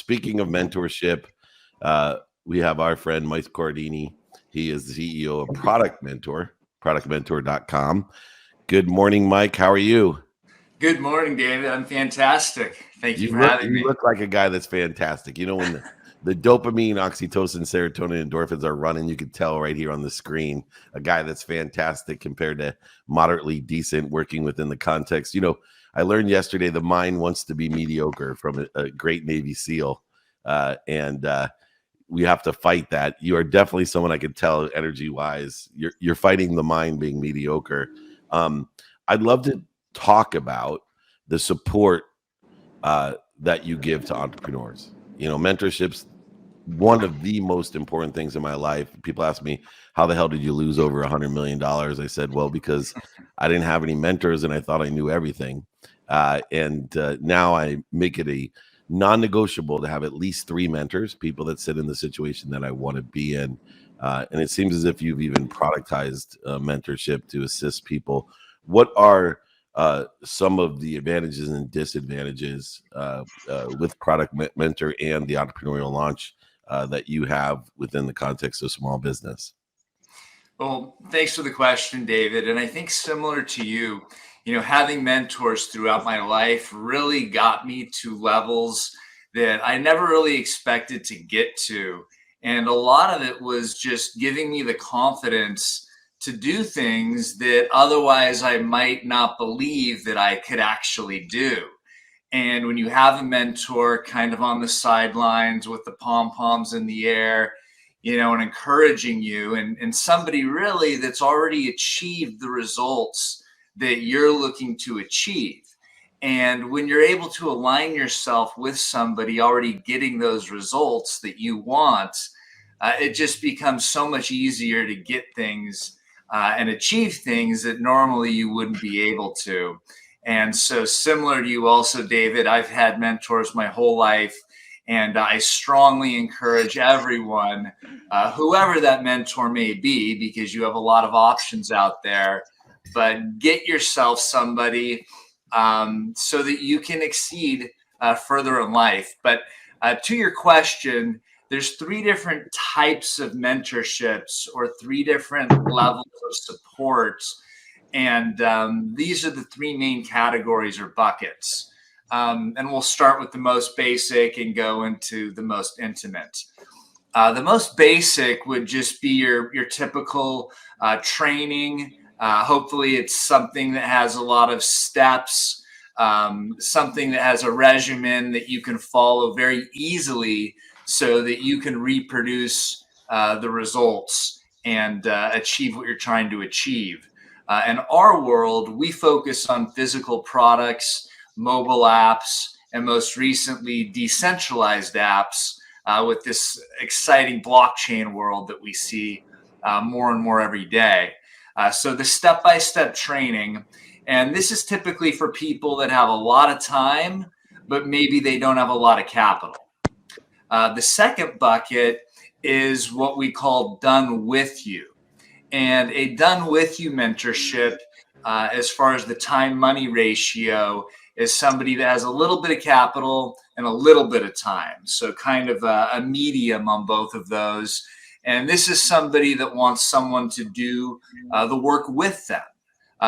Speaking of mentorship, we have our friend Mike Corradini. He is the CEO of Product Mentor, productmentor.com. Good morning, Mike. How are you? Good morning, David. I'm fantastic. Thank you for having me. You look like a guy that's fantastic. You know, when the dopamine, oxytocin, serotonin, endorphins are running, you can tell right here on the screen, a guy that's fantastic compared to moderately decent, working within the context. You know, I learned yesterday the mind wants to be mediocre from a great Navy SEAL. And we have to fight that. You are definitely someone I could tell energy wise. You're fighting the mind being mediocre. I'd love to talk about the support that you give to entrepreneurs. You know, mentorship's one of the most important things in my life. People ask me, how the hell did you lose over $100 million? I said, well, because I didn't have any mentors and I thought I knew everything. And now I make it a non-negotiable to have at least 3 mentors, people that sit in the situation that I want to be in. And it seems as if you've even productized mentorship to assist people. What are some of the advantages and disadvantages with Product Mentor and the entrepreneurial launch that you have within the context of small business? Well, thanks for the question, David. And I think similar to you, having mentors throughout my life really got me to levels that I never really expected to get to. And a lot of it was just giving me the confidence to do things that otherwise I might not believe that I could actually do. And when you have a mentor kind of on the sidelines with the pom-poms in the air, and encouraging you, and somebody really that's already achieved the results that you're looking to achieve. And when you're able to align yourself with somebody already getting those results that you want, it just becomes so much easier to get things and achieve things that normally you wouldn't be able to. And so similar to you also, David, I've had mentors my whole life, and I strongly encourage everyone, whoever that mentor may be, because you have a lot of options out there, but get yourself somebody so that you can exceed further in life. But to your question, there's 3 different types of mentorships or 3 different levels of support. And these are the 3 main categories or buckets. And we'll start with the most basic and go into the most intimate. The most basic would just be your typical training. Hopefully it's something that has a lot of steps, something that has a regimen that you can follow very easily so that you can reproduce the results and achieve what you're trying to achieve. In our world, we focus on physical products, mobile apps, and most recently decentralized apps with this exciting blockchain world that we see more and more every day. So the step-by-step training, and this is typically for people that have a lot of time, but maybe they don't have a lot of capital. The second bucket is what we call done with you. And a done with you mentorship, as far as the time-money ratio, is somebody that has a little bit of capital and a little bit of time. So kind of a medium on both of those. And this is somebody that wants someone to do the work with them.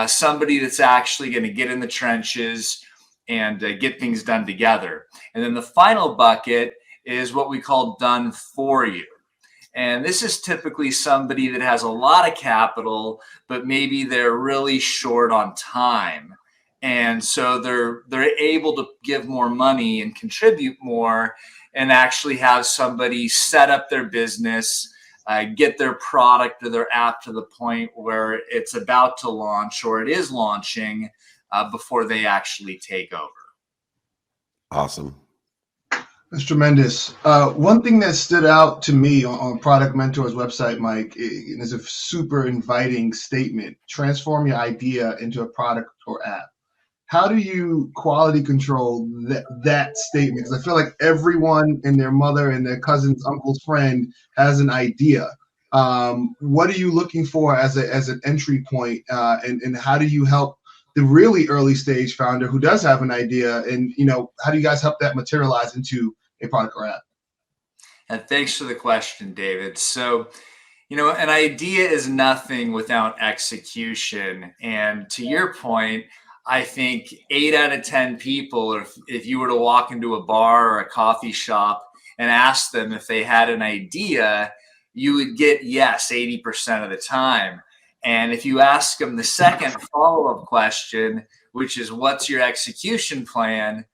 Somebody that's actually going to get in the trenches and get things done together. And then the final bucket is what we call done for you. And this is typically somebody that has a lot of capital, but maybe they're really short on time. And so they're able to give more money and contribute more and actually have somebody set up their business, get their product or their app to the point where it's about to launch or it is launching before they actually take over. Awesome. That's tremendous. One thing that stood out to me on Product Mentor's website, Mike, is a super inviting statement: transform your idea into a product or app. How do you quality control that statement? Because I feel like everyone and their mother and their cousin's uncle's friend has an idea. What are you looking for as an entry point, and how do you help the really early stage founder who does have an idea? And how do you guys help that materialize into a product or app? And thanks for the question, David. So, an idea is nothing without execution. And to your point, I think 8 out of 10 people, if you were to walk into a bar or a coffee shop and ask them if they had an idea, you would get yes 80% of the time. And if you ask them the second follow-up question, which is what's your execution plan,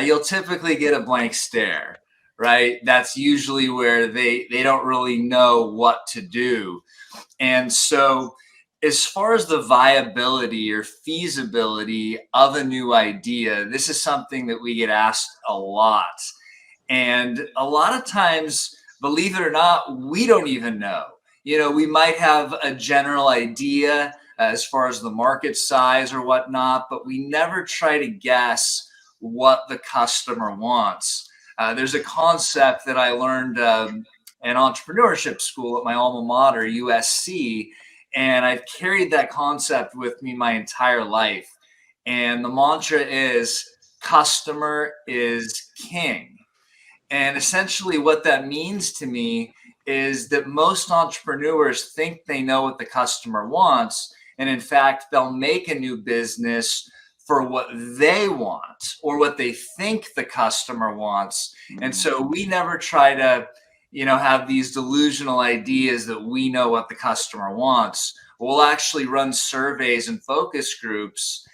you'll typically get a blank stare. Right? That's usually where they don't really know what to do. And so as far as the viability or feasibility of a new idea, this is something that we get asked a lot. And a lot of times, believe it or not, we don't even know. We might have a general idea as far as the market size or whatnot, but we never try to guess what the customer wants. There's a concept that I learned in entrepreneurship school at my alma mater, USC, and I've carried that concept with me my entire life. And the mantra is customer is king. And essentially what that means to me is that most entrepreneurs think they know what the customer wants. And in fact, they'll make a new business for what they want or what they think the customer wants. And so we never try to, have these delusional ideas that we know what the customer wants. We'll actually run surveys and focus groups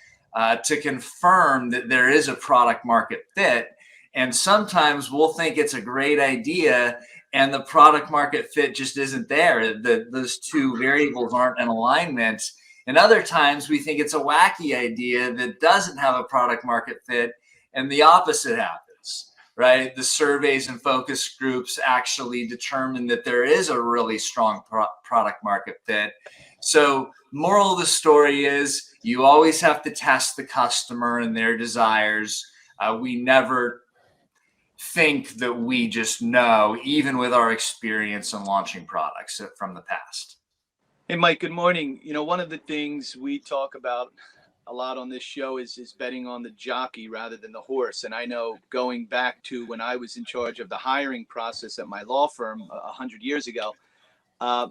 to confirm that there is a product market fit. And sometimes we'll think it's a great idea and the product market fit just isn't there. Those two variables aren't in alignment. And other times we think it's a wacky idea that doesn't have a product market fit, and the opposite happens, right? The surveys and focus groups actually determine that there is a really strong product market fit. So moral of the story is you always have to test the customer and their desires. We never think that we just know, even with our experience in launching products from the past. Hey, Mike, good morning. One of the things we talk about a lot on this show is betting on the jockey rather than the horse. And I know going back to when I was in charge of the hiring process at my law firm 100 years ago,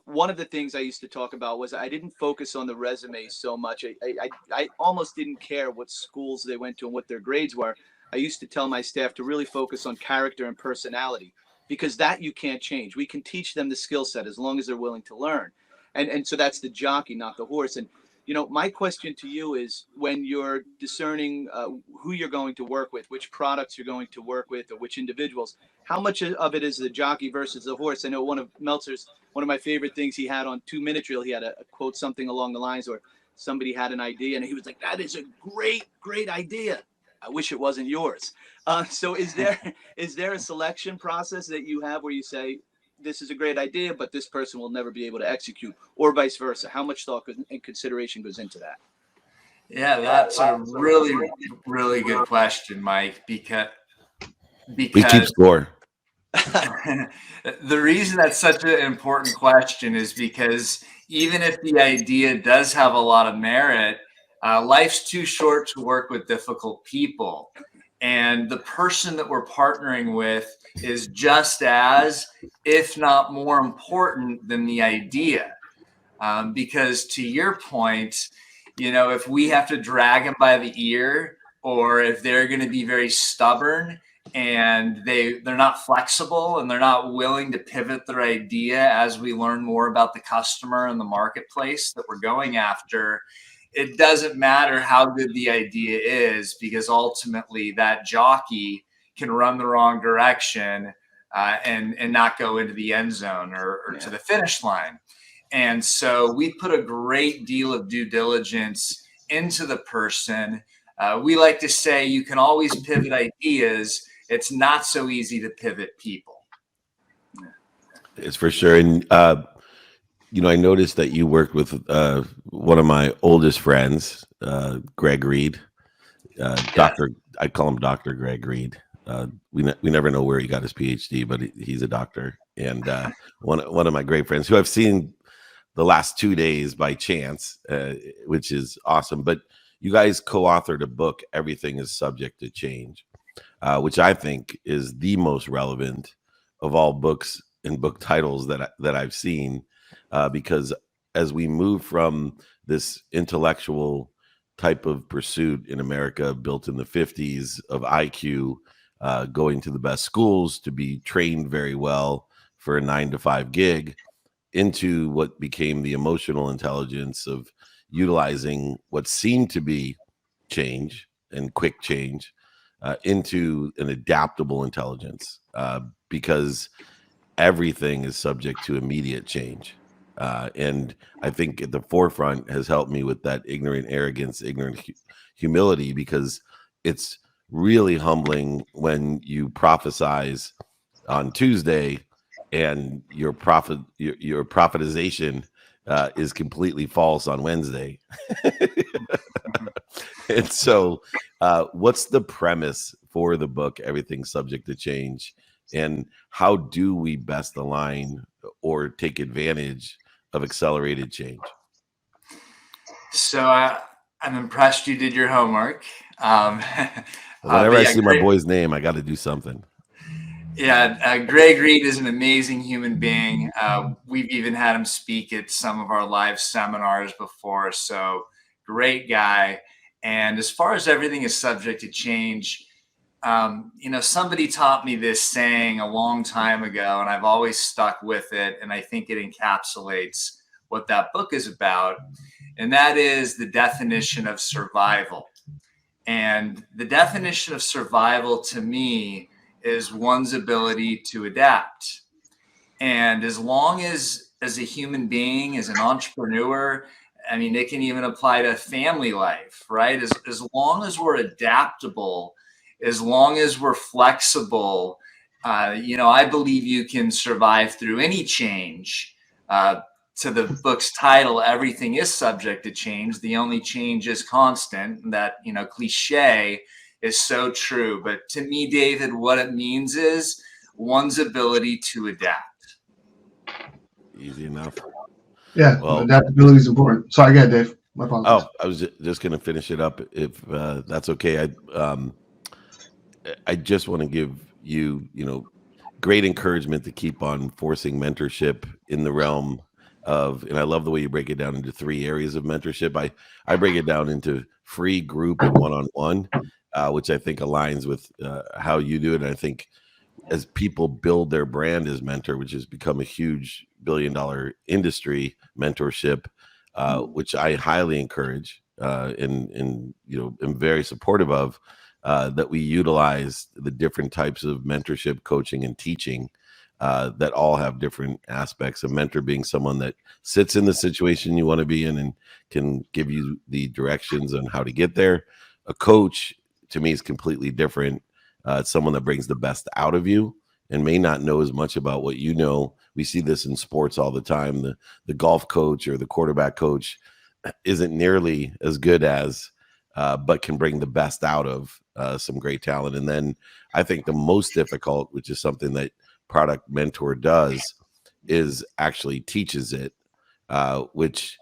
one of the things I used to talk about was I didn't focus on the resume so much. I almost didn't care what schools they went to and what their grades were. I used to tell my staff to really focus on character and personality, because that you can't change. We can teach them the skill set as long as they're willing to learn. And so that's the jockey, not the horse. And, my question to you is, when you're discerning who you're going to work with, which products you're going to work with, or which individuals, how much of it is the jockey versus the horse? I know one of my favorite things he had on 2-minute reel, he had a quote something along the lines where somebody had an idea and he was like, that is a great idea. I wish it wasn't yours. So is there a selection process that you have where you say, this is a great idea, but this person will never be able to execute, or vice versa? How much thought and consideration goes into that? Yeah, that's a really, really good question, Mike, because we keep score. The reason that's such an important question is because even if the idea does have a lot of merit, life's too short to work with difficult people. And the person that we're partnering with is just as, if not more important than the idea. Because to your point, if we have to drag them by the ear, or if they're going to be very stubborn and they're not flexible and they're not willing to pivot their idea as we learn more about the customer and the marketplace that we're going after, it doesn't matter how good the idea is, because ultimately that jockey can run the wrong direction and not go into the end zone or to the finish line. And so we put a great deal of due diligence into the person. We like to say you can always pivot ideas. It's not so easy to pivot people. It's for sure. And I noticed that you worked with one of my oldest friends, Greg Reed. Doctor, I call him Dr. Greg Reed. We never know where he got his PhD, but he's a doctor, and one of my great friends who I've seen the last 2 days by chance, which is awesome. But you guys co-authored a book, Everything is Subject to Change. which I think is the most relevant of all books and book titles that I've seen, because as we move from this intellectual type of pursuit in America built in the 50s of IQ, going to the best schools to be trained very well for a 9-to-5 gig, into what became the emotional intelligence of utilizing what seemed to be change and quick change into an adaptable intelligence, because everything is subject to immediate change. And I think at the forefront has helped me with that ignorant arrogance, ignorant humility, because it's really humbling when you prophesize on Tuesday and your prophetization is completely false on Wednesday. And so what's the premise for the book, Everything's Subject to Change? And how do we best align or take advantage of accelerated change? So I'm impressed you did your homework. Whenever I see my boy's name, I got to do something. Yeah, Greg Reed is an amazing human being. We've even had him speak at some of our live seminars before. So great guy. And as far as everything is subject to change, somebody taught me this saying a long time ago, and I've always stuck with it. And I think it encapsulates what that book is about. And that is the definition of survival. And the definition of survival to me is one's ability to adapt. And as long as a human being, as an entrepreneur, I mean, it can even apply to family life, right? As long as we're adaptable, as long as we're flexible, I believe you can survive through any change. To the book's title, Everything is Subject to Change. The only change is constant. That, cliche is so true. But to me, David, what it means is one's ability to adapt. Easy enough. Yeah, well, adaptability is important. Sorry, go ahead, Dave. My apologies. I was just going to finish it up if that's okay. I just want to give you, great encouragement to keep on forcing mentorship in the realm of, and I love the way you break it down into 3 areas of mentorship. I break it down into free, group, and one-on-one, which I think aligns with how you do it. And I think as people build their brand as mentor, which has become a huge billion-dollar industry, mentorship, which I highly encourage and am very supportive of, that we utilize the different types of mentorship, coaching, and teaching that all have different aspects. A mentor being someone that sits in the situation you want to be in and can give you the directions on how to get there. A coach, to me, is completely different. It's someone that brings the best out of you and may not know as much about what you know. We see this in sports all the time. The golf coach or the quarterback coach isn't nearly as good as, but can bring the best out of some great talent. And then I think the most difficult, which is something that Product Mentor does, is actually teaches it, which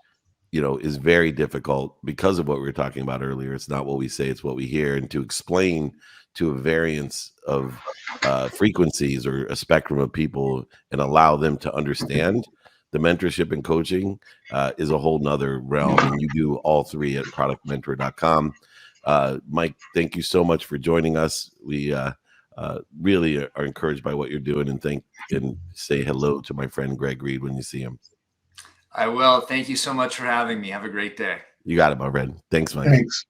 is very difficult because of what we were talking about earlier. It's not what we say, it's what we hear. And to explain to a variance of frequencies or a spectrum of people and allow them to understand the mentorship and coaching is a whole nother realm. And you do all 3 at productmentor.com. Mike, thank you so much for joining us. We really are encouraged by what you're doing, and say hello to my friend Greg Reed when you see him. I will. Thank you so much for having me. Have a great day. You got it, my friend. Thanks, Mike. Thanks.